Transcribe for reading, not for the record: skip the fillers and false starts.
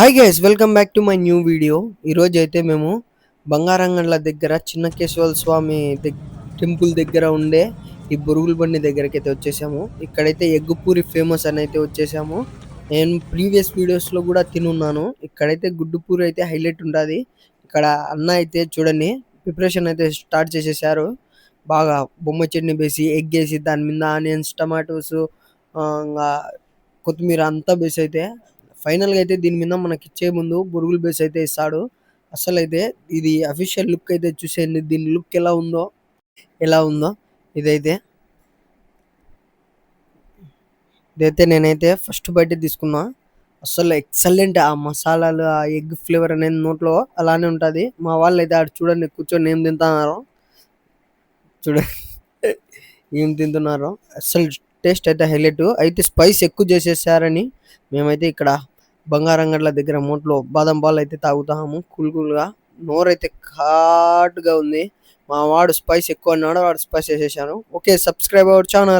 Hi guys, welcome back to my new video. ఈరోజు అయితే మేము బంగారంగండ్ల దగ్గర చిన్నకేశ్వర స్వామి టెంపుల్ దగ్గర ఉండే ఈ బొరుగుల బండి దగ్గరికి అయితే వచ్చేసాము. ఇక్కడైతే ఎగ్ పూరి ఫేమస్ అని అయితే వచ్చేసాము. నేను ప్రీవియస్ వీడియోస్లో కూడా తినున్నాను. ఇక్కడైతే గుడ్డు పూరి అయితే హైలైట్ ఉంటుంది. ఇక్కడ అన్న అయితే చూడండి ప్రిపరేషన్ అయితే స్టార్ట్ చేసేసారు. బాగా బొమ్మ చట్నీ వేసి ఎగ్ వేసి దాని మీద ఆనియన్స్, టమాటోస్, ఇంకా కొత్తిమీర అంతా వేసి అయితే ఫైనల్గా అయితే దీని మీద మనకి ఇచ్చే ముందు బొరుగుల బేస్ అయితే ఇస్తాడు. అసలు అయితే ఇది అఫీషియల్ లుక్ అయితే చూసేయండి. దీని లుక్ ఎలా ఉందో ఇదైతే నేనైతే ఫస్ట్ బయట తీసుకున్నా. అసలు ఎక్సలెంట్. ఆ మసాలాలు, ఆ ఎగ్ ఫ్లేవర్ అనేది నోట్లో అలానే ఉంటుంది. మా వాళ్ళు అయితే ఆడు చూడండి కూర్చొని ఏం తింటున్నారో చూడండి ఏం తింటున్నారో. అసలు టేస్ట్ అయితే హైలైట్. అయితే స్పైస్ ఎక్కువ చేసేసారని మేమైతే ఇక్కడ బంగారంగడ్ల దగ్గర మోట్లో బాదం పాలు అయితే తాగుతాము కూల్గా. నోరైతే ఘాటుగా ఉంది. మా వాడు స్పైస్ ఎక్కువ అన్నాడు, వాడు స్పైస్ వేసేసాను. Okay, subscribe our channel.